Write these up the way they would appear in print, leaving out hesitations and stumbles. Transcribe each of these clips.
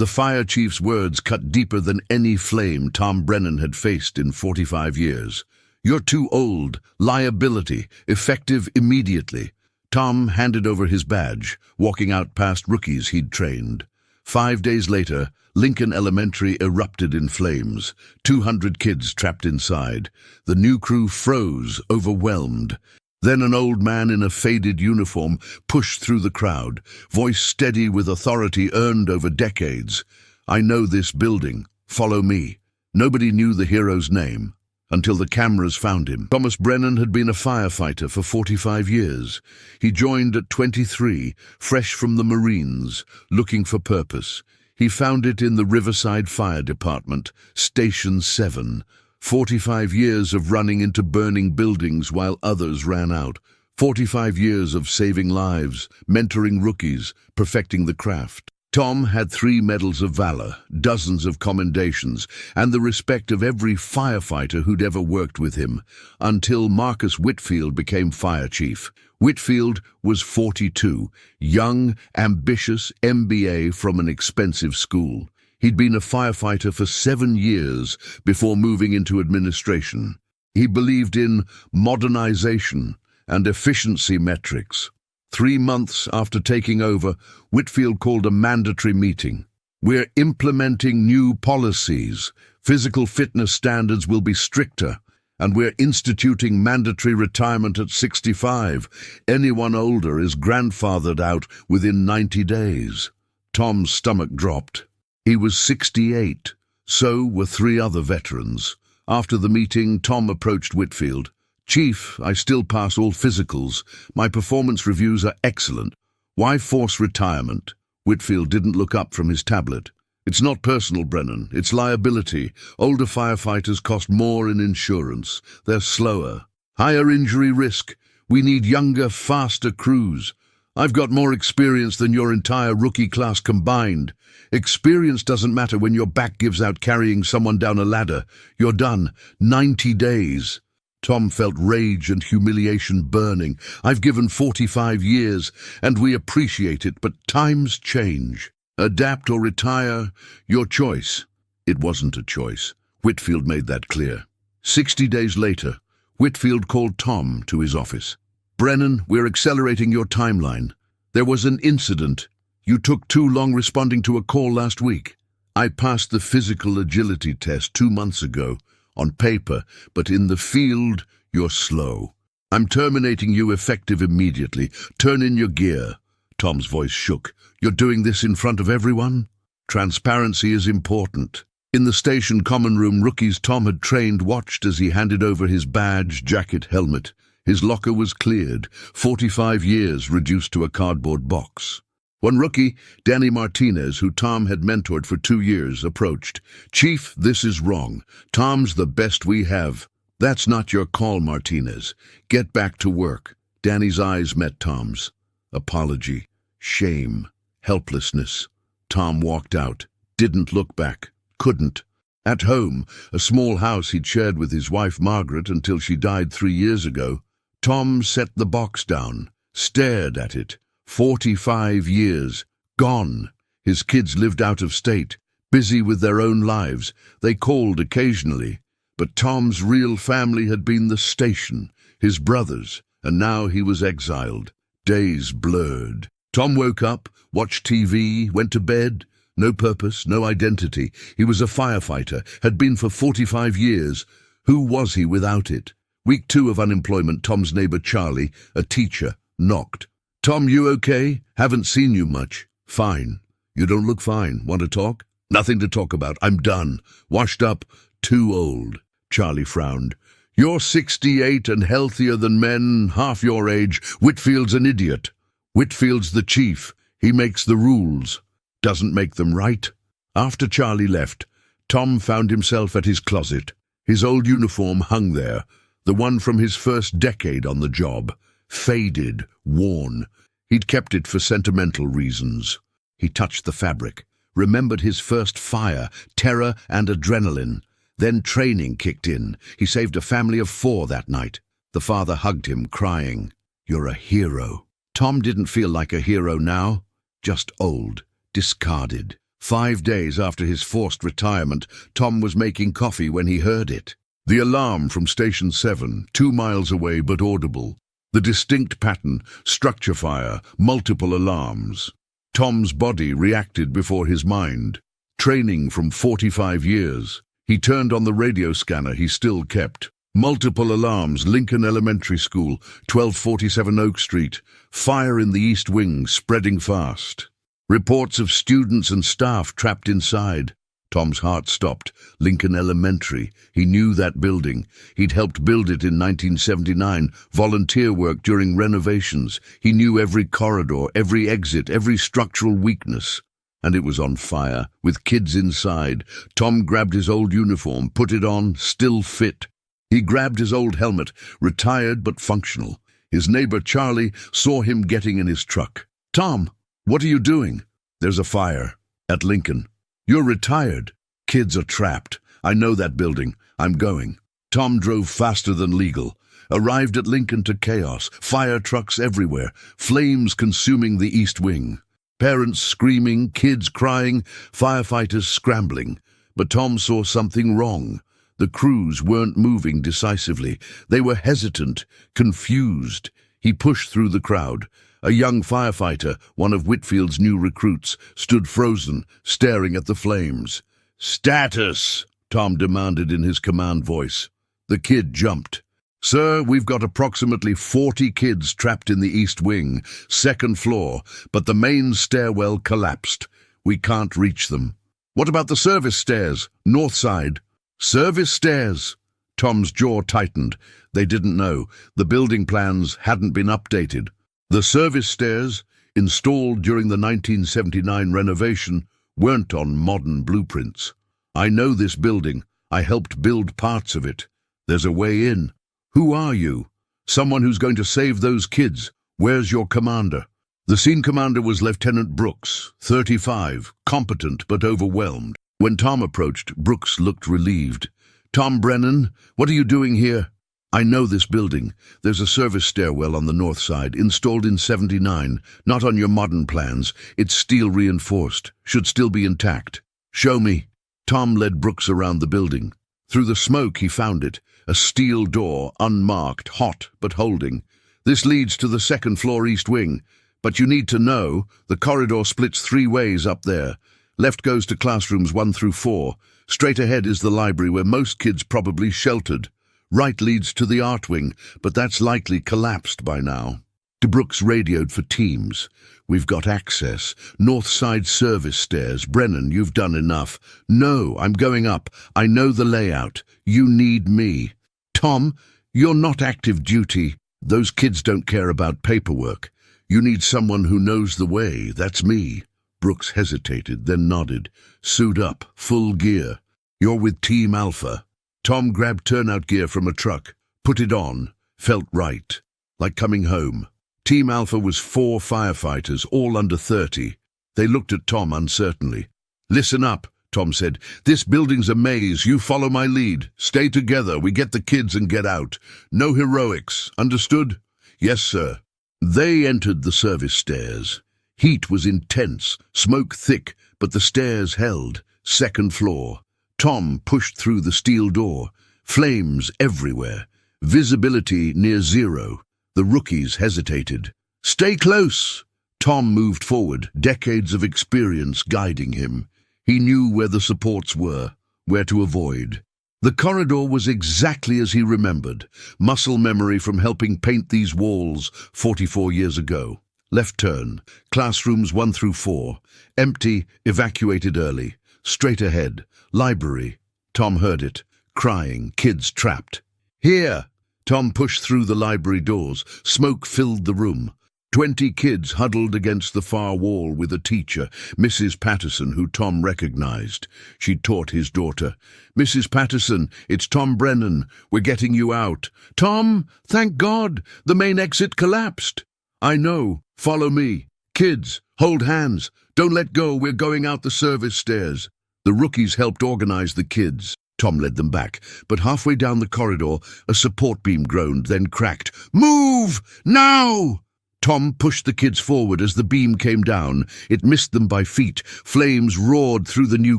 The fire chief's words cut deeper than any flame Tom Brennan had faced in 45 years. "You're too old. Liability. Effective immediately." Tom handed over his badge, walking out past rookies he'd trained. 5 days later, Lincoln Elementary erupted in flames. 200 kids trapped inside. The new crew froze, overwhelmed. Then an old man in a faded uniform pushed through the crowd, voice steady with authority earned over decades. "I know this building. Follow me." Nobody knew the hero's name until the cameras found him. Thomas Brennan had been a firefighter for 45 years. He joined at 23, fresh from the Marines, looking for purpose. He found it in the Riverside Fire Department, Station 7. 45 years of running into burning buildings while others ran out. 45 years of saving lives, mentoring rookies, perfecting the craft. Tom had 3 medals of valor, dozens of commendations, and the respect of every firefighter who'd ever worked with him, until Marcus Whitfield became fire chief. Whitfield was 42, young, ambitious, MBA from an expensive school. He'd been a firefighter for 7 years before moving into administration. He believed in modernization and efficiency metrics. 3 months after taking over, Whitfield called a mandatory meeting. "We're implementing new policies. Physical fitness standards will be stricter, and we're instituting mandatory retirement at 65. Anyone older is grandfathered out within 90 days. Tom's stomach dropped. He was 68. So were 3 other veterans. After the meeting, Tom approached Whitfield. "Chief, I still pass all physicals. My performance reviews are excellent. Why force retirement?" Whitfield didn't look up from his tablet. "It's not personal, Brennan. It's liability. Older firefighters cost more in insurance. They're slower. Higher injury risk. We need younger, faster crews. I've got more experience than your entire rookie class combined. Experience doesn't matter when your back gives out carrying someone down a ladder. You're done. 90 days. Tom felt rage and humiliation burning. "I've given 45 years, and we appreciate it, but times change. Adapt or retire, your choice." It wasn't a choice. Whitfield made that clear. 60 days later, Whitfield called Tom to his office. "Brennan, we're accelerating your timeline. There was an incident. You took too long responding to a call last week. I passed the physical agility test 2 months ago. On paper, but in the field, you're slow. I'm terminating you effective immediately. Turn in your gear." Tom's voice shook. "You're doing this in front of everyone?" Transparency is important. In the station common room, rookies Tom had trained watched as he handed over his badge, jacket, helmet. His locker was cleared, 45 years reduced to a cardboard box. One rookie, Danny Martinez, who Tom had mentored for 2 years, approached. "Chief, this is wrong. Tom's the best we have." "That's not your call, Martinez. Get back to work." Danny's eyes met Tom's. Apology, shame, helplessness. Tom walked out, didn't look back, couldn't. At home, a small house he'd shared with his wife Margaret until she died 3 years ago, Tom set the box down, stared at it. 45 years, gone. His kids lived out of state, busy with their own lives. They called occasionally. But Tom's real family had been the station, his brothers, and now he was exiled. Days blurred. Tom woke up, watched TV, went to bed. No purpose, no identity. He was a firefighter, had been for 45 years. Who was he without it? Week 2 of unemployment, Tom's neighbor Charlie, a teacher, knocked. "Tom, you okay? Haven't seen you much." "Fine." "You don't look fine. Want to talk?" "Nothing to talk about. I'm done. Washed up. Too old." Charlie frowned. "You're 68 and healthier than men half your age. Whitfield's an idiot." "Whitfield's the chief. He makes the rules. Doesn't make them right." After Charlie left, Tom found himself at his closet. His old uniform hung there, the one from his first decade on the job. Faded, worn. He'd kept it for sentimental reasons. He touched the fabric, remembered his first fire, terror and adrenaline. Then training kicked in. He saved a family of 4 that night. The father hugged him, crying, "You're a hero." Tom didn't feel like a hero now, just old, discarded. 5 days after his forced retirement, Tom was making coffee when he heard it. The alarm from Station 7, 2 miles away but audible. The distinct pattern, structure fire, multiple alarms. Tom's body reacted before his mind. Training from 45 years. He turned on the radio scanner he still kept. Multiple alarms, Lincoln Elementary School, 1247 Oak Street. Fire in the East Wing, spreading fast. Reports of students and staff trapped inside. Tom's heart stopped. Lincoln Elementary. He knew that building. He'd helped build it in 1979, volunteer work during renovations. He knew every corridor, every exit, every structural weakness. And it was on fire, with kids inside. Tom grabbed his old uniform, put it on, still fit. He grabbed his old helmet, retired but functional. His neighbor Charlie saw him getting in his truck. "Tom, what are you doing?" "There's a fire. At Lincoln." "You're retired." "Kids are trapped. I know that building. I'm going." Tom drove faster than legal. Arrived at Lincoln to chaos. Fire trucks everywhere. Flames consuming the East Wing. Parents screaming, kids crying, firefighters scrambling. But Tom saw something wrong. The crews weren't moving decisively. They were hesitant, confused. He pushed through the crowd. A young firefighter, one of Whitfield's new recruits, stood frozen, staring at the flames. "Status!" Tom demanded in his command voice. The kid jumped. "Sir, we've got approximately 40 kids trapped in the East Wing, 2nd floor, but the main stairwell collapsed. We can't reach them." "What about the service stairs, north side?" "Service stairs." Tom's jaw tightened. They didn't know. The building plans hadn't been updated. The service stairs, installed during the 1979 renovation, weren't on modern blueprints. "I know this building. I helped build parts of it. There's a way in." "Who are you?" "Someone who's going to save those kids. Where's your commander?" The scene commander was Lieutenant Brooks, 35, competent but overwhelmed. When Tom approached, Brooks looked relieved. "Tom Brennan, what are you doing here?" "I know this building. There's a service stairwell on the north side, installed in 79, not on your modern plans. It's steel reinforced, should still be intact." "Show me." Tom led Brooks around the building. Through the smoke he found it, a steel door, unmarked, hot but holding. "This leads to the 2nd floor East Wing. But you need to know, the corridor splits 3 ways up there. Left goes to classrooms 1 through 4. Straight ahead is the library where most kids probably sheltered. Right leads to the art wing, but that's likely collapsed by now." Brooks radioed for teams. "We've got access. North side service stairs. Brennan, you've done enough." "No, I'm going up. I know the layout. You need me." "Tom, you're not active duty. Those kids don't care about paperwork. You need someone who knows the way. That's me." Brooks hesitated, then nodded. "Suit up. Full gear. You're with Team Alpha." Tom grabbed turnout gear from a truck, put it on, felt right, like coming home. Team Alpha was 4 firefighters, all under 30. They looked at Tom uncertainly. "Listen up," Tom said. "This building's a maze. You follow my lead. Stay together. We get the kids and get out. No heroics. Understood?" "Yes, sir." They entered the service stairs. Heat was intense, smoke thick, but the stairs held. 2nd floor. Tom pushed through the steel door. Flames everywhere. Visibility near 0. The rookies hesitated. "Stay close!" Tom moved forward, decades of experience guiding him. He knew where the supports were, where to avoid. The corridor was exactly as he remembered, muscle memory from helping paint these walls 44 years ago. Left turn, classrooms 1 through 4, empty, evacuated early. Straight ahead, library. Tom heard it, crying, kids trapped. "Here!" Tom pushed through the library doors. Smoke filled the room. 20 kids huddled against the far wall with a teacher, Mrs. Patterson, who Tom recognized. She taught his daughter. "Mrs. Patterson, it's Tom Brennan. We're getting you out." "Tom, thank God, the main exit collapsed." "I know. Follow me. Kids, hold hands. Don't let go. We're going out the service stairs." The rookies helped organize the kids. Tom led them back, but halfway down the corridor, a support beam groaned, then cracked. "Move! Now!" Tom pushed the kids forward as the beam came down. It missed them by feet. Flames roared through the new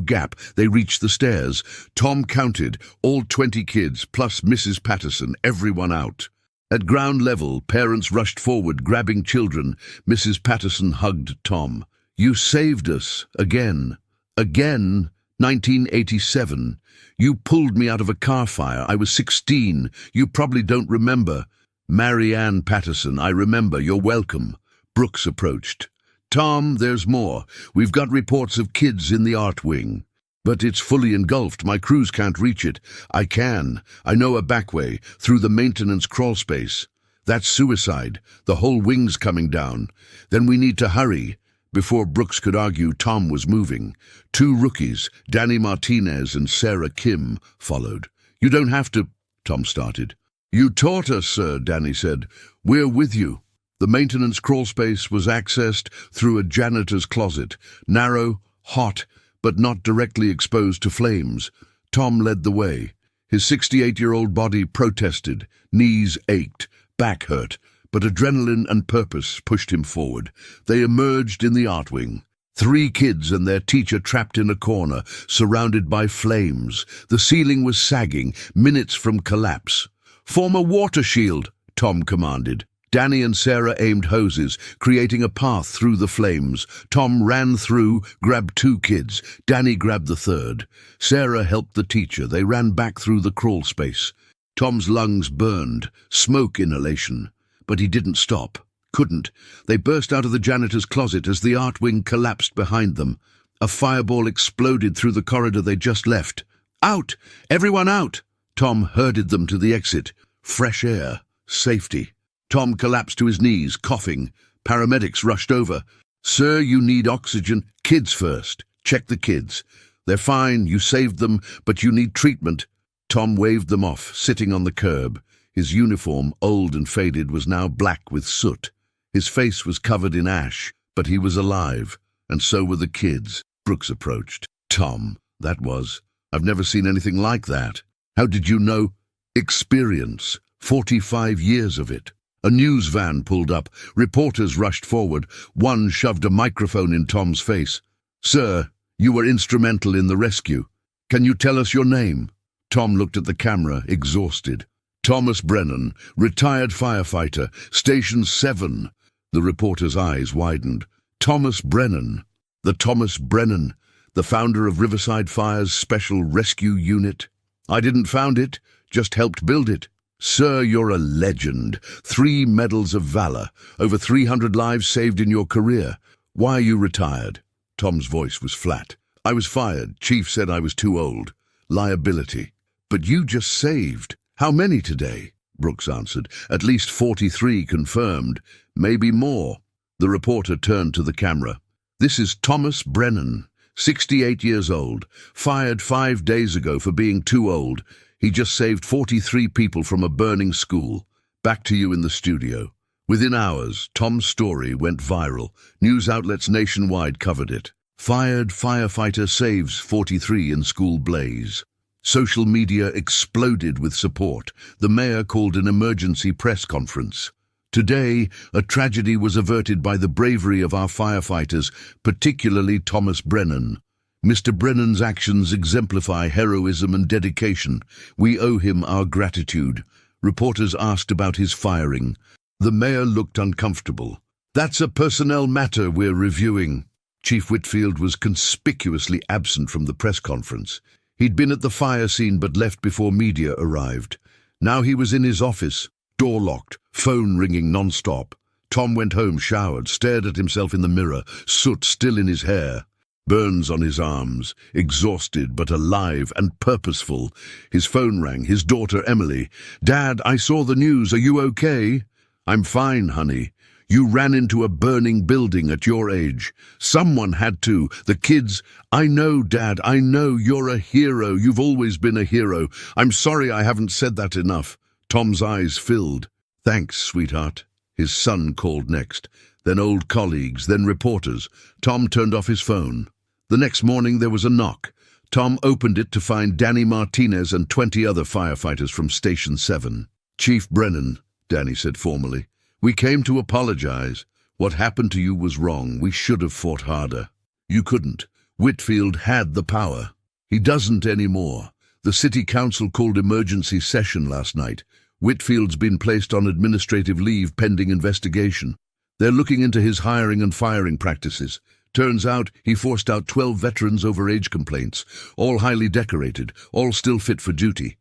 gap. They reached the stairs. Tom counted, all 20 kids, plus Mrs. Patterson, everyone out. At ground level, parents rushed forward, grabbing children. Mrs. Patterson hugged Tom. "You saved us. Again. Again. 1987. You pulled me out of a car fire. I was 16. You probably don't remember." "Marianne Patterson, I remember. You're welcome." Brooks approached. "Tom, there's more. We've got reports of kids in the art wing. But it's fully engulfed. My crews can't reach it." "I can. I know a back way, through the maintenance crawl space." "That's suicide. The whole wing's coming down." "Then we need to hurry." Before Brooks could argue, Tom was moving. 2 rookies, Danny Martinez and Sarah Kim, followed. "You don't have to," Tom started. "You taught us, sir," Danny said. "We're with you." The maintenance crawlspace was accessed through a janitor's closet, narrow, hot, but not directly exposed to flames. Tom led the way. His 68-year-old body protested, knees ached, back hurt, but adrenaline and purpose pushed him forward. They emerged in the art wing. 3 kids and their teacher trapped in a corner, surrounded by flames. The ceiling was sagging, minutes from collapse. "Form a water shield," Tom commanded. Danny and Sarah aimed hoses, creating a path through the flames. Tom ran through, grabbed 2 kids. Danny grabbed the 3rd. Sarah helped the teacher. They ran back through the crawl space. Tom's lungs burned, smoke inhalation. But he didn't stop. Couldn't. They burst out of the janitor's closet as the art wing collapsed behind them. A fireball exploded through the corridor they just left. "Out! Everyone out!" Tom herded them to the exit. Fresh air. Safety. Tom collapsed to his knees, coughing. Paramedics rushed over. "Sir, you need oxygen." "Kids first. Check the kids. They're fine. You saved them, but you need treatment." Tom waved them off, sitting on the curb. His uniform, old and faded, was now black with soot. His face was covered in ash, but he was alive, and so were the kids. Brooks approached. "Tom, that was. I've never seen anything like that. How did you know?" "Experience. 45 years of it." A news van pulled up. Reporters rushed forward. One shoved a microphone in Tom's face. "Sir, you were instrumental in the rescue. Can you tell us your name?" Tom looked at the camera, exhausted. "Thomas Brennan, retired firefighter, Station 7. The reporter's eyes widened. "Thomas Brennan. The Thomas Brennan, the founder of Riverside Fire's Special Rescue Unit." "I didn't found it, just helped build it." "Sir, you're a legend. 3 medals of valor, over 300 lives saved in your career. Why are you retired?" Tom's voice was flat. "I was fired. Chief said I was too old. Liability." "But you just saved." "How many today?" Brooks answered. "At least 43 confirmed. Maybe more." The reporter turned to the camera. "This is Thomas Brennan, 68 years old, fired 5 days ago for being too old. He just saved 43 people from a burning school. Back to you in the studio." Within hours, Tom's story went viral. News outlets nationwide covered it. Fired firefighter saves 43 in school blaze. Social media exploded with support. The mayor called an emergency press conference. Today, a tragedy was averted by the bravery of our firefighters, particularly Thomas Brennan. Mr. Brennan's actions exemplify heroism and dedication. We owe him our gratitude. Reporters asked about his firing. The mayor looked uncomfortable. "That's a personnel matter we're reviewing." Chief Whitfield was conspicuously absent from the press conference. He'd been at the fire scene but left before media arrived. Now he was in his office, door locked, phone ringing non-stop. Tom went home, showered, stared at himself in the mirror, soot still in his hair. Burns on his arms, exhausted but alive and purposeful. His phone rang, his daughter Emily. "Dad, I saw the news. Are you okay?" "I'm fine, honey. You ran into a burning building at your age. Someone had to. The kids." "I know, Dad, I know. You're a hero. You've always been a hero. I'm sorry I haven't said that enough." Tom's eyes filled. "Thanks, sweetheart." His son called next. Then old colleagues, then reporters. Tom turned off his phone. The next morning there was a knock. Tom opened it to find Danny Martinez and 20 other firefighters from Station 7. "Chief Brennan," Danny said formally. We came to apologize. What happened to you was wrong. We should have fought harder. You couldn't. Whitfield had the power. He doesn't anymore. The city council called emergency session last night. Whitfield's been placed on administrative leave pending investigation. They're looking into his hiring and firing practices. Turns out he forced out 12 veterans over age complaints, all highly decorated, all still fit for duty.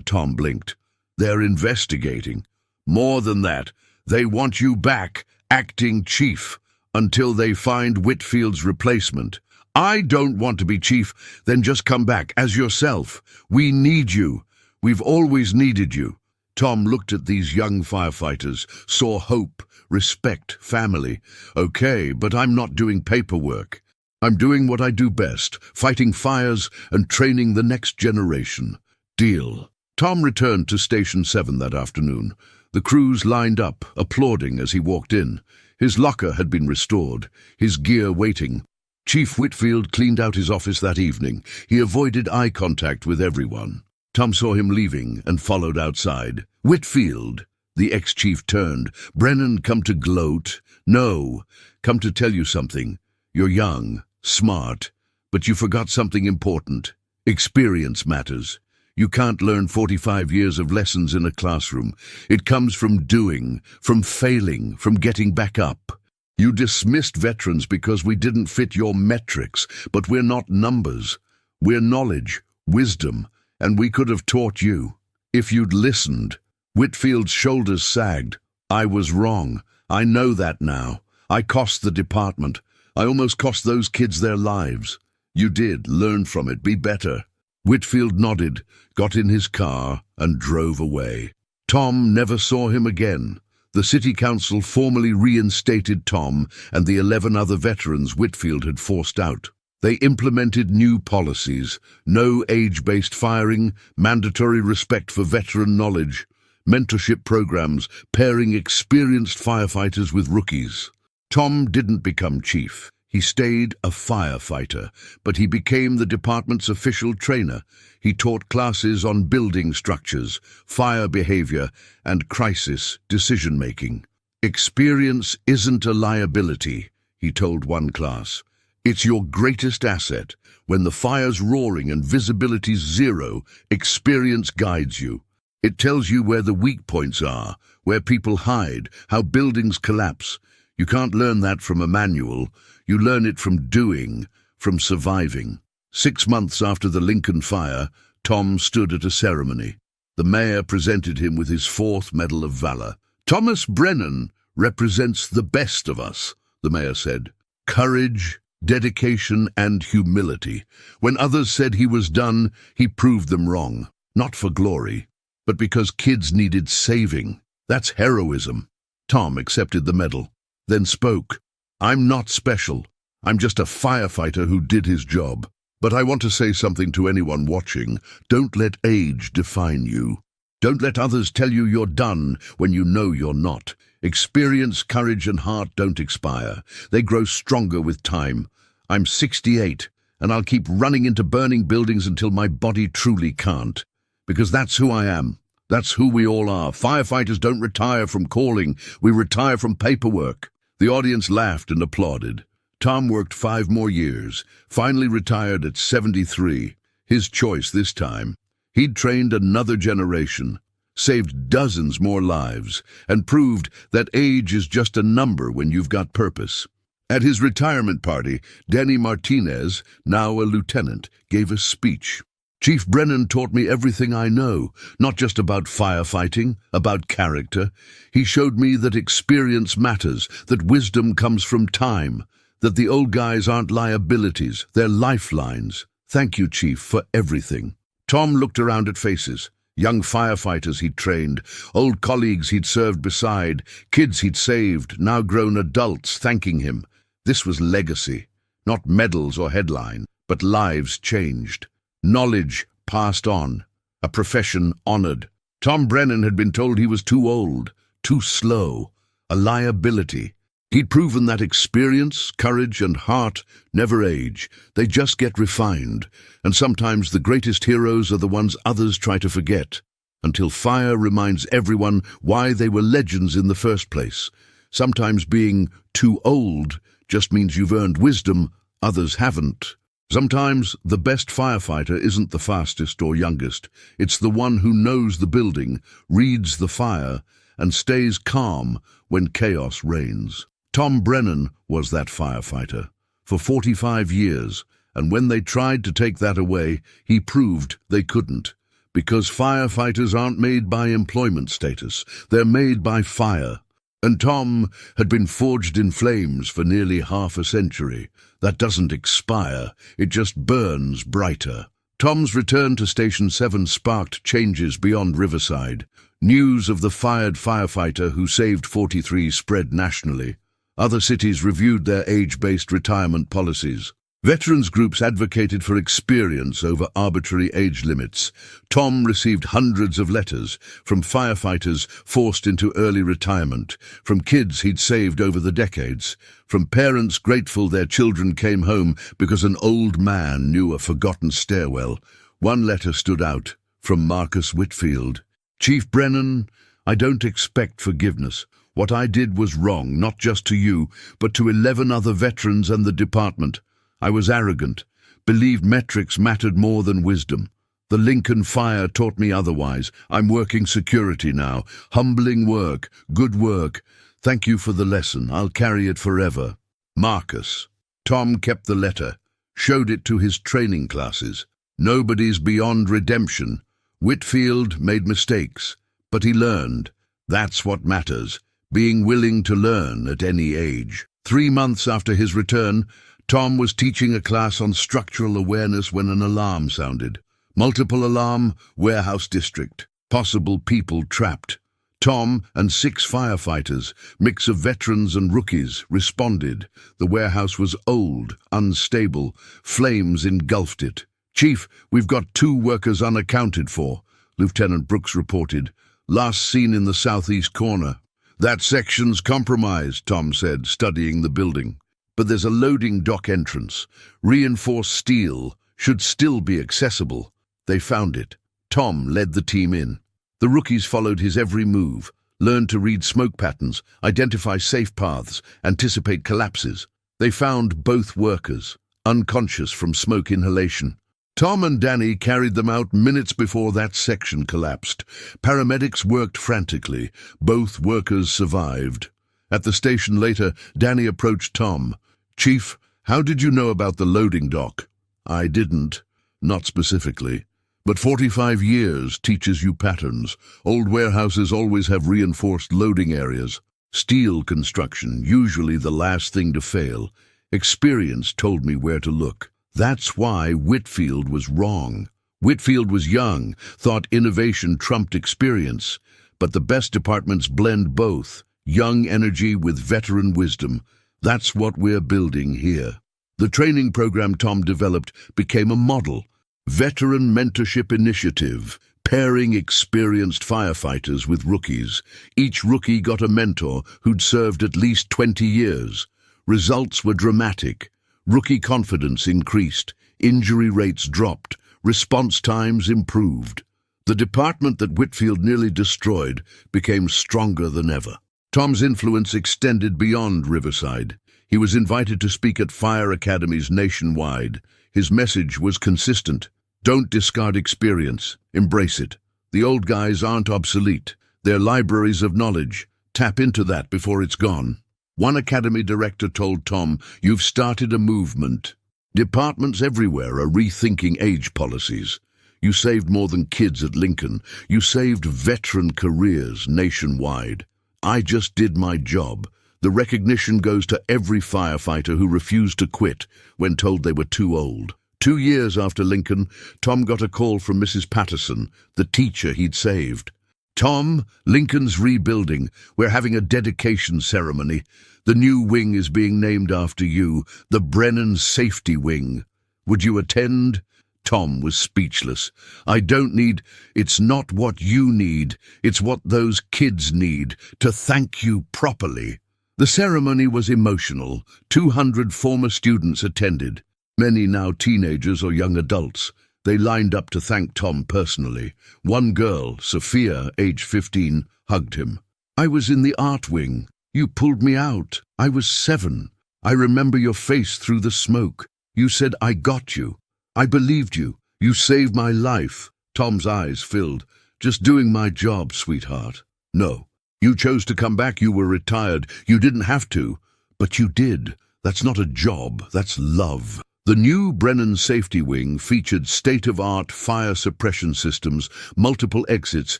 Tom blinked. They're investigating. More than that, they want you back, acting chief, until they find Whitfield's replacement. I don't want to be chief, then just come back as yourself. We need you. We've always needed you. Tom looked at these young firefighters, saw hope, respect, family. Okay, but I'm not doing paperwork. I'm doing what I do best, fighting fires and training the next generation. Deal. Tom returned to Station 7 that afternoon. The crews lined up, applauding as he walked in. His locker had been restored, his gear waiting. Chief Whitfield cleaned out his office that evening. He avoided eye contact with everyone. Tom saw him leaving and followed outside. Whitfield, the ex-chief turned. Brennan, come to gloat? No, come to tell you something. You're young, smart, but you forgot something important. Experience matters. You can't learn 45 years of lessons in a classroom. It comes from doing, from failing, from getting back up. You dismissed veterans because we didn't fit your metrics, but we're not numbers. We're knowledge, wisdom, and we could have taught you. If you'd listened. Whitfield's shoulders sagged. I was wrong. I know that now. I cost the department. I almost cost those kids their lives. You did. Learn from it. Be better. Whitfield nodded, got in his car, and drove away. Tom never saw him again. The city council formally reinstated Tom and the 11 other veterans Whitfield had forced out. They implemented new policies: no age-based firing, mandatory respect for veteran knowledge, mentorship programs, pairing experienced firefighters with rookies. Tom didn't become chief. He stayed a firefighter, but he became the department's official trainer. He taught classes on building structures, fire behavior, and crisis decision-making. Experience isn't a liability, he told one class. It's your greatest asset. When the fire's roaring and visibility's zero, experience guides you. It tells you where the weak points are, where people hide, how buildings collapse. You can't learn that from a manual. You learn it from doing, from surviving. 6 months after the Lincoln fire, Tom stood at a ceremony. The mayor presented him with his 4th Medal of Valor. Thomas Brennan represents the best of us, the mayor said. Courage, dedication, and humility. When others said he was done, he proved them wrong. Not for glory, but because kids needed saving. That's heroism. Tom accepted the medal, then spoke. I'm not special. I'm just a firefighter who did his job. But I want to say something to anyone watching. Don't let age define you. Don't let others tell you you're done when you know you're not. Experience, courage, and heart don't expire. They grow stronger with time. I'm 68, and I'll keep running into burning buildings until my body truly can't. Because that's who I am. That's who we all are. Firefighters don't retire from calling. We retire from paperwork. The audience laughed and applauded. Tom worked 5 more years, finally retired at 73. His choice this time. He'd trained another generation, saved dozens more lives, and proved that age is just a number when you've got purpose. At his retirement party, Danny Martinez, now a lieutenant, gave a speech. Chief Brennan taught me everything I know, not just about firefighting, about character. He showed me that experience matters, that wisdom comes from time, that the old guys aren't liabilities, they're lifelines. Thank you, Chief, for everything. Tom looked around at faces. Young firefighters he'd trained, old colleagues he'd served beside, kids he'd saved, now grown adults thanking him. This was legacy, not medals or headline, but lives changed. Knowledge passed on, a profession honored. Tom Brennan had been told he was too old, too slow, a liability. He'd proven that experience, courage, and heart never age. They just get refined, and sometimes the greatest heroes are the ones others try to forget. until fire reminds everyone why they were legends in the first place. Sometimes being too old just means you've earned wisdom others haven't. Sometimes the best firefighter isn't the fastest or youngest. It's the one who knows the building, reads the fire, and stays calm when chaos reigns. Tom Brennan was that firefighter for 45 years, and when they tried to take that away, he proved they couldn't. Because firefighters aren't made by employment status, they're made by fire. And Tom had been forged in flames for nearly half a century. That doesn't expire, it just burns brighter. Tom's return to Station 7 sparked changes beyond Riverside. News of the fired firefighter who saved 43 spread nationally. Other cities reviewed their age-based retirement policies. Veterans groups advocated for experience over arbitrary age limits. Tom received hundreds of letters from firefighters forced into early retirement, from kids he'd saved over the decades, from parents grateful their children came home because an old man knew a forgotten stairwell. One letter stood out, from Marcus Whitfield. "Chief Brennan, I don't expect forgiveness. What I did was wrong, not just to you, but to 11 other veterans and the department. I was arrogant, believed metrics mattered more than wisdom. The Lincoln fire taught me otherwise. I'm working security now. Humbling work, good work. Thank you for the lesson. I'll carry it forever. Marcus." Tom kept the letter, showed it to his training classes. Nobody's beyond redemption. Whitfield made mistakes, but he learned. That's what matters, being willing to learn at any age. 3 months after his return, Tom was teaching a class on structural awareness when an alarm sounded. Multiple alarm, warehouse district. Possible people trapped. Tom and 6 firefighters, mix of veterans and rookies, responded. The warehouse was old, unstable. Flames engulfed it. "Chief, we've got 2 workers unaccounted for," Lieutenant Brooks reported. "Last seen in the southeast corner." "That section's compromised," Tom said, studying the building. "But there's a loading dock entrance. Reinforced steel should still be accessible." They found it. Tom led the team in. The rookies followed his every move, learned to read smoke patterns, identify safe paths, anticipate collapses. They found both workers, unconscious from smoke inhalation. Tom and Danny carried them out minutes before that section collapsed. Paramedics worked frantically. Both workers survived. At the station later, Danny approached Tom. "Chief, how did you know about the loading dock?" "I didn't. Not specifically. But 45 years teaches you patterns. Old warehouses always have reinforced loading areas. Steel construction, usually the last thing to fail. Experience told me where to look. That's why Whitfield was wrong. Whitfield was young, thought innovation trumped experience. But the best departments blend both, young energy with veteran wisdom. That's what we're building here. The training program Tom developed became a model. Veteran Mentorship Initiative, pairing experienced firefighters with rookies. Each rookie got a mentor who'd served at least 20 years. Results were dramatic. Rookie confidence increased, injury rates dropped, response times improved. The department that Whitfield nearly destroyed became stronger than ever. Tom's influence extended beyond Riverside. He was invited to speak at fire academies nationwide. His message was consistent. Don't discard experience. Embrace it. The old guys aren't obsolete. They're libraries of knowledge. Tap into that before it's gone. One academy director told Tom, "You've started a movement. Departments everywhere are rethinking age policies. You saved more than kids at Lincoln. You saved veteran careers nationwide. I just did my job." The recognition goes to every firefighter who refused to quit when told they were too old. 2 years after Lincoln, Tom got a call from Mrs. Patterson, the teacher he'd saved. "Tom, Lincoln's rebuilding. We're having a dedication ceremony. The new wing is being named after you, the Brennan Safety Wing. Would you attend?" Tom was speechless. "I don't need. It's not what you need. It's what those kids need, to thank you properly." The ceremony was emotional. 200 former students attended, many now teenagers or young adults. They lined up to thank Tom personally. One girl, Sophia, age 15, hugged him. "I was in the art wing. You pulled me out. I was 7. I remember your face through the smoke. You said, 'I got you.' I believed you. You saved my life." Tom's eyes filled. "Just doing my job, sweetheart." "No. You chose to come back. You were retired. You didn't have to. But you did. That's not a job. That's love." The new Brennan Safety Wing featured state-of-art fire suppression systems, multiple exits,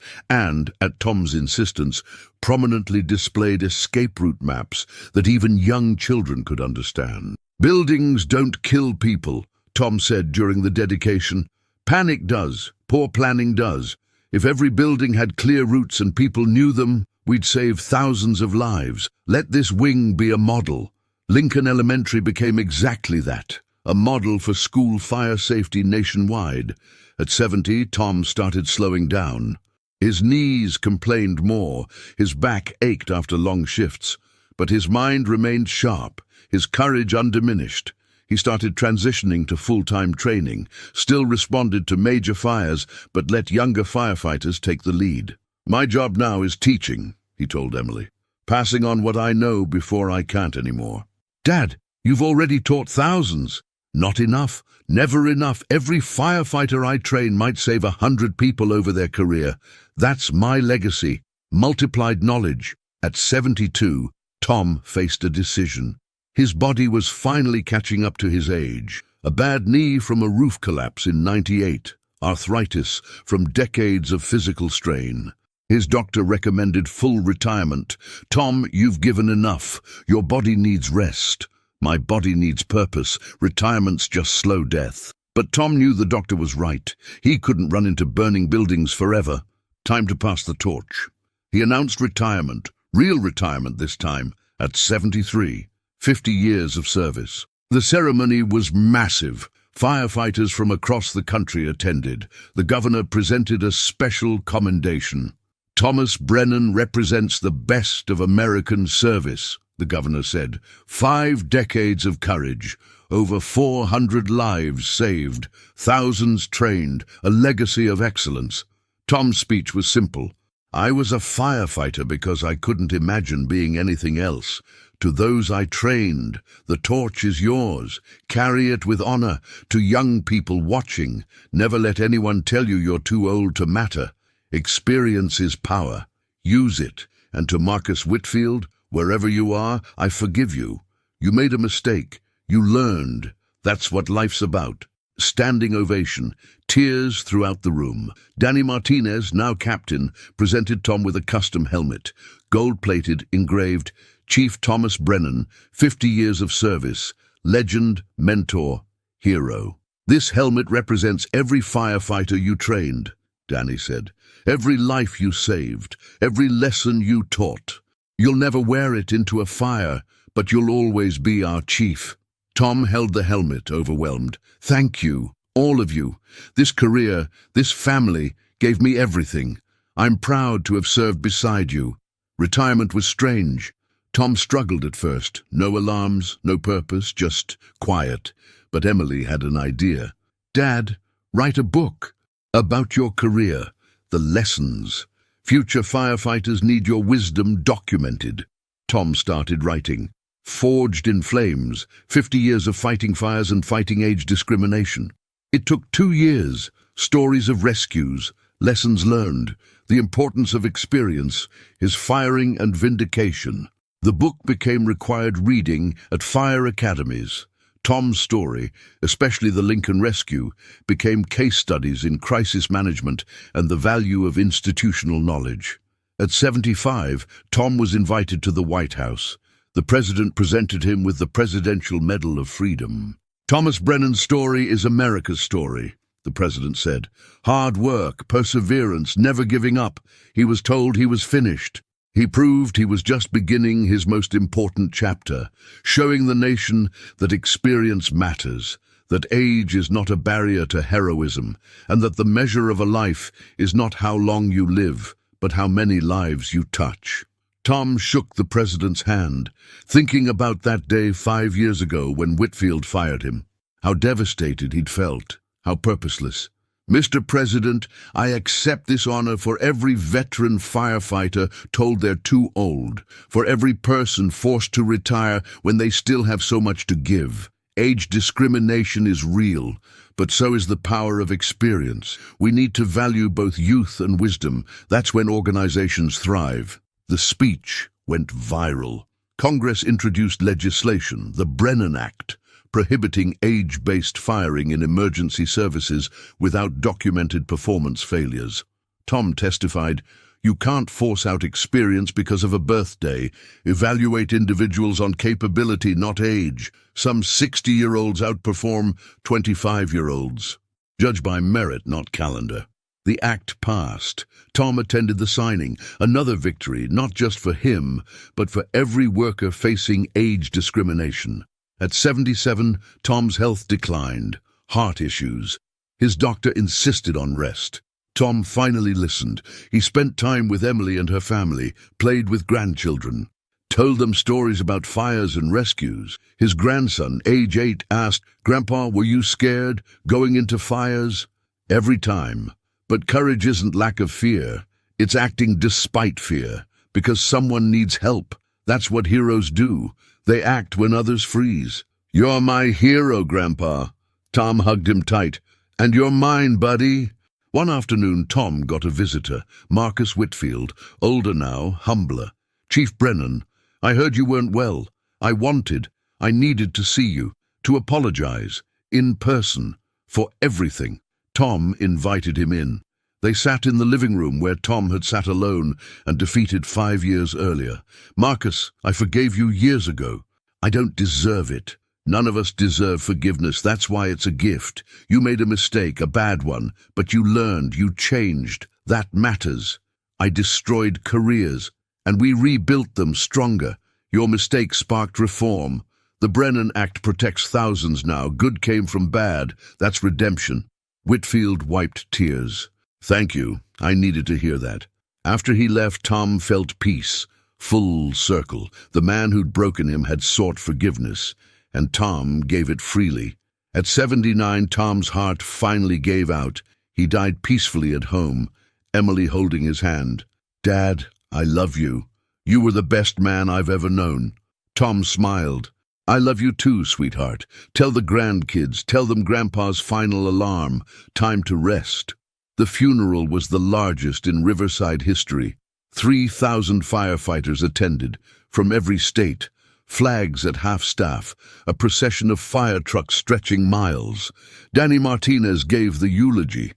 and, at Tom's insistence, prominently displayed escape route maps that even young children could understand. "Buildings don't kill people," Tom said during the dedication. "Panic does. Poor planning does. If every building had clear routes and people knew them, we'd save thousands of lives. Let this wing be a model." Lincoln Elementary became exactly that. A model for school fire safety nationwide. At 70, Tom started slowing down. His knees complained more, his back ached after long shifts, but his mind remained sharp, his courage undiminished. He started transitioning to full-time training, still responded to major fires, but let younger firefighters take the lead. "My job now is teaching," he told Emily, "passing on what I know before I can't anymore." "Dad, you've already taught thousands." "Not enough, never enough. Every firefighter I train might save 100 people over their career. That's my legacy, multiplied knowledge." At 72, Tom faced a decision. His body was finally catching up to his age. A bad knee from a roof collapse in 98, arthritis from decades of physical strain. His doctor recommended full retirement. "Tom, you've given enough. Your body needs rest." "My body needs purpose. Retirement's just slow death." But Tom knew the doctor was right. He couldn't run into burning buildings forever. Time to pass the torch. He announced retirement, real retirement this time, at 73, 50 years of service. The ceremony was massive. Firefighters from across the country attended. The governor presented a special commendation. "Thomas Brennan represents the best of American service," the governor said. 5 decades of courage, over 400 lives saved, thousands trained, a legacy of excellence. Tom's speech was simple. "I was a firefighter because I couldn't imagine being anything else. To those I trained, the torch is yours. Carry it with honor. To young people watching, never let anyone tell you you're too old to matter. Experience is power. Use it. And to Marcus Whitfield, wherever you are, I forgive you. You made a mistake. You learned. That's what life's about." Standing ovation, tears throughout the room. Danny Martinez, now captain, presented Tom with a custom helmet, gold-plated, engraved, "Chief Thomas Brennan, 50 years of service, legend, mentor, hero." "This helmet represents every firefighter you trained," Danny said. "Every life you saved, every lesson you taught. You'll never wear it into a fire, but you'll always be our chief." Tom held the helmet, overwhelmed. "Thank you, all of you. This career, this family, gave me everything. I'm proud to have served beside you." Retirement was strange. Tom struggled at first. No alarms, no purpose, just quiet. But Emily had an idea. "Dad, write a book about your career, the lessons. Future firefighters need your wisdom documented." Tom started writing. Forged in Flames, 50 years of fighting fires and fighting age discrimination. It took 2 years, stories of rescues, lessons learned, the importance of experience, his firing and vindication. The book became required reading at fire academies. Tom's story, especially the Lincoln Rescue, became case studies in crisis management and the value of institutional knowledge. At 75, Tom was invited to the White House. The president presented him with the Presidential Medal of Freedom. "Thomas Brennan's story is America's story," the president said. "Hard work, perseverance, never giving up. He was told he was finished. He proved he was just beginning his most important chapter, showing the nation that experience matters, that age is not a barrier to heroism, and that the measure of a life is not how long you live, but how many lives you touch." Tom shook the president's hand, thinking about that day 5 years ago when Whitfield fired him. How devastated he'd felt, How purposeless. Mr. President, I accept this honor for every veteran firefighter told they're too old, for every person forced to retire when they still have so much to give. Age discrimination is real, but so is the power of experience. We need to value both youth and wisdom. That's when organizations thrive. The speech went viral. Congress introduced legislation, the Brennan Act, prohibiting age-based firing in emergency services without documented performance failures. Tom testified, "You can't force out experience because of a birthday. Evaluate individuals on capability, not age. Some 60-year-olds outperform 25-year-olds. Judge by merit, not calendar." The act passed. Tom attended the signing, another victory, not just for him, but for every worker facing age discrimination. At 77, Tom's health declined, heart issues. His doctor insisted on rest. Tom finally listened. He spent time with Emily and her family, played with grandchildren, told them stories about fires and rescues. His grandson, age 8, asked, "Grandpa, were you scared going into fires?" "Every time. But courage isn't lack of fear. It's acting despite fear, because someone needs help. That's what heroes do. They act when others freeze." "You're my hero, Grandpa." Tom hugged him tight. "And you're mine, buddy." One afternoon, Tom got a visitor, Marcus Whitfield, older now, humbler. "Chief Brennan, I heard you weren't well. I needed to see you, to apologize, in person, for everything." Tom invited him in. They sat in the living room where Tom had sat alone and defeated 5 years earlier. "Marcus, I forgave you years ago. I don't deserve it. None of us deserve forgiveness. That's why it's a gift. You made a mistake, a bad one, but you learned, you changed. That matters. I destroyed careers, and we rebuilt them stronger. Your mistake sparked reform. The Brennan Act protects thousands now. Good came from bad. That's redemption." Whitfield wiped tears. "Thank you. I needed to hear that." After he left, Tom felt peace. Full circle. The man who'd broken him had sought forgiveness, and Tom gave it freely. At 79, Tom's heart finally gave out. He died peacefully at home, Emily holding his hand. "Dad, I love you. You were the best man I've ever known." Tom smiled. "I love you too, sweetheart. Tell the grandkids, tell them Grandpa's final alarm. Time to rest." The funeral was the largest in Riverside history. 3,000 firefighters attended, from every state, flags at half-staff, a procession of fire trucks stretching miles. Danny Martinez gave the eulogy.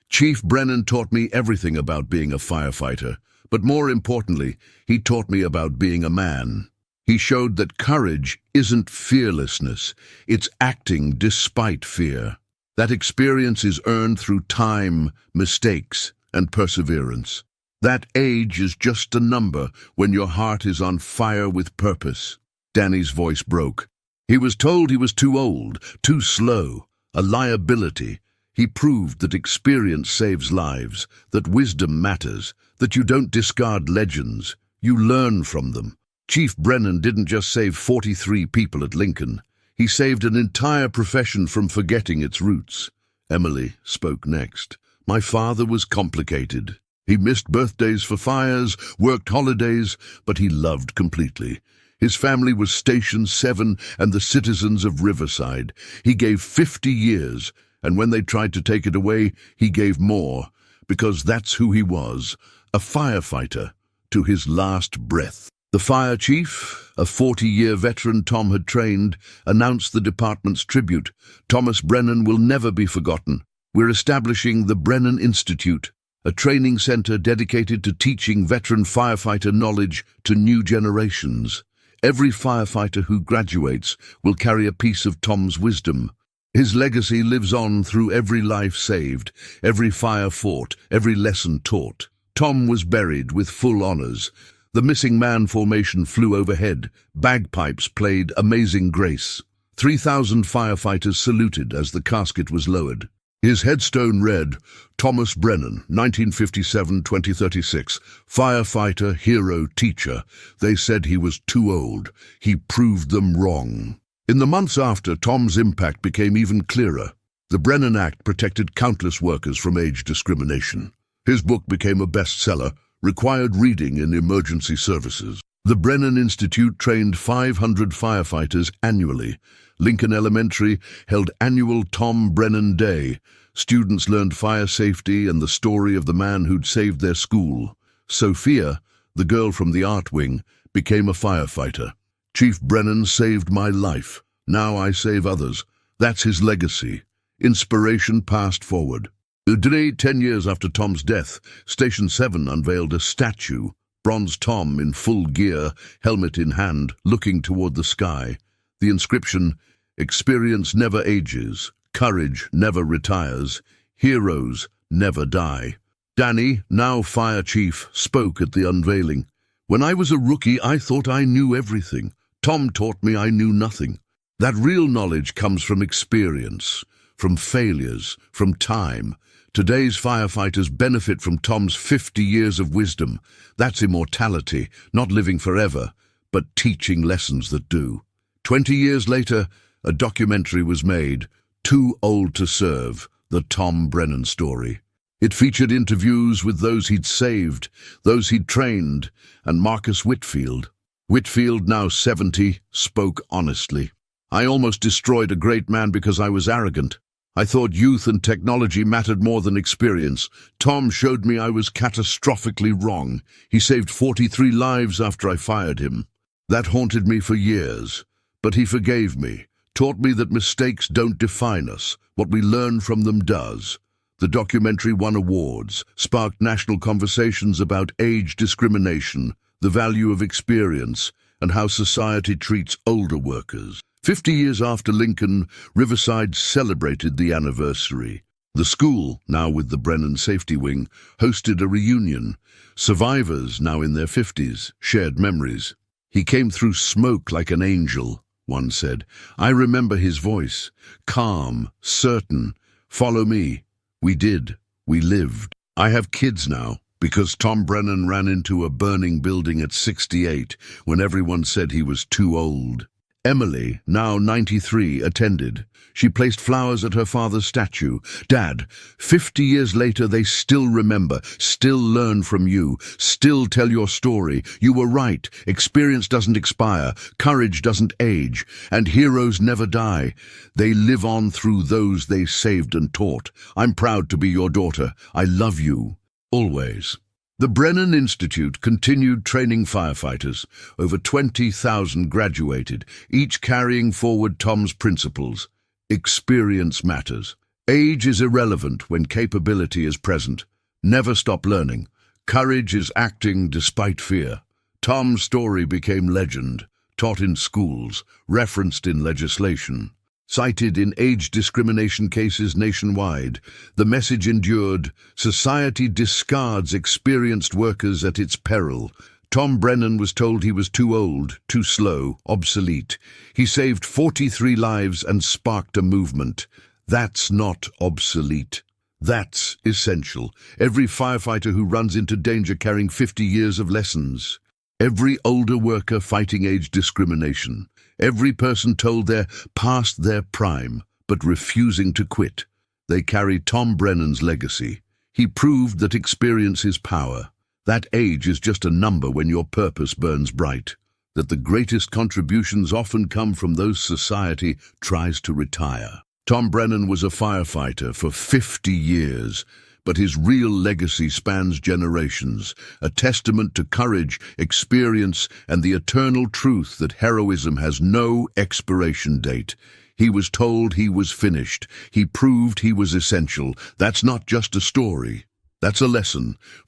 "Chief Brennan taught me everything about being a firefighter, but more importantly, he taught me about being a man. He showed that courage isn't fearlessness, it's acting despite fear. That experience is earned through time, mistakes, and perseverance. That age is just a number when your heart is on fire with purpose." Danny's voice broke. He was told he was too old, too slow, a liability. He proved that experience saves lives, that wisdom matters, that you don't discard legends, you learn from them. Chief Brennan didn't just save 43 people at Lincoln. He saved an entire profession from forgetting its roots. Emily spoke next. "My father was complicated. He missed birthdays for fires, worked holidays, but he loved completely. His family was Station 7 and the citizens of Riverside. He gave 50 years, and when they tried to take it away, he gave more, because that's who he was, a firefighter, to his last breath." The fire chief, a 40-year veteran Tom had trained, announced the department's tribute. "Thomas Brennan will never be forgotten. We're establishing the Brennan Institute, a training center dedicated to teaching veteran firefighter knowledge to new generations. Every firefighter who graduates will carry a piece of Tom's wisdom. His legacy lives on through every life saved, every fire fought, every lesson taught." Tom was buried with full honors. The missing man formation flew overhead. Bagpipes played Amazing Grace. 3,000 firefighters saluted as the casket was lowered. His headstone read, "Thomas Brennan, 1957-2036, firefighter, hero, teacher. They said he was too old. He proved them wrong." In the months after, Tom's impact became even clearer. The Brennan Act protected countless workers from age discrimination. His book became a bestseller, required reading in emergency services. The Brennan Institute trained 500 firefighters annually. Lincoln Elementary held annual Tom Brennan Day. Students learned fire safety and the story of the man who'd saved their school. Sophia, the girl from the art wing, became a firefighter. Chief Brennan saved my life. Now I save others. That's his legacy. Inspiration passed forward. Today, 10 years after Tom's death, Station 7 unveiled a statue. Bronze Tom in full gear, helmet in hand, looking toward the sky. The inscription, "Experience never ages, courage never retires, heroes never die." Danny, now fire chief, spoke at the unveiling. "When I was a rookie, I thought I knew everything. Tom taught me I knew nothing. That real knowledge comes from experience, from failures, from time. Today's firefighters benefit from Tom's 50 years of wisdom. That's immortality, not living forever, but teaching lessons that do." 20 years later, a documentary was made, Too Old to Serve, the Tom Brennan story. It featured interviews with those he'd saved, those he'd trained, and Marcus Whitfield. Whitfield, now 70, spoke honestly. "I almost destroyed a great man because I was arrogant. I thought youth and technology mattered more than experience. Tom showed me I was catastrophically wrong. He saved 43 lives after I fired him. That haunted me for years. But he forgave me, taught me that mistakes don't define us. What we learn from them does." The documentary won awards, sparked national conversations about age discrimination, the value of experience, and how society treats older workers. 50 years after Lincoln, Riverside celebrated the anniversary. The school, now with the Brennan Safety Wing, hosted a reunion. Survivors, now in their 50s, shared memories. "He came through smoke like an angel," one said. "I remember his voice, calm, certain. Follow me." We did. We lived. I have kids now, because Tom Brennan ran into a burning building at 68 when everyone said he was too old. Emily, now 93, attended. She placed flowers at her father's statue. "Dad, 50 years later they still remember, still learn from you, still tell your story. You were right. Experience doesn't expire, courage doesn't age, and heroes never die. They live on through those they saved and taught. I'm proud to be your daughter. I love you. Always." The Brennan Institute continued training firefighters. Over 20,000 graduated, each carrying forward Tom's principles. Experience matters. Age is irrelevant when capability is present. Never stop learning. Courage is acting despite fear. Tom's story became legend, taught in schools, referenced in legislation. Cited in age discrimination cases nationwide, the message endured: society discards experienced workers at its peril. Tom Brennan was told he was too old, too slow, obsolete. He saved 43 lives and sparked a movement. That's not obsolete. That's essential. Every firefighter who runs into danger carrying 50 years of lessons. Every older worker fighting age discrimination. Every person told they're past their prime, but refusing to quit. They carry Tom Brennan's legacy. He proved that experience is power. That age is just a number when your purpose burns bright. That the greatest contributions often come from those society tries to retire. Tom Brennan was a firefighter for 50 years, but his real legacy spans generations, a testament to courage, experience, and the eternal truth that heroism has no expiration date. He was told he was finished. He proved he was essential. That's not just a story. That's a lesson.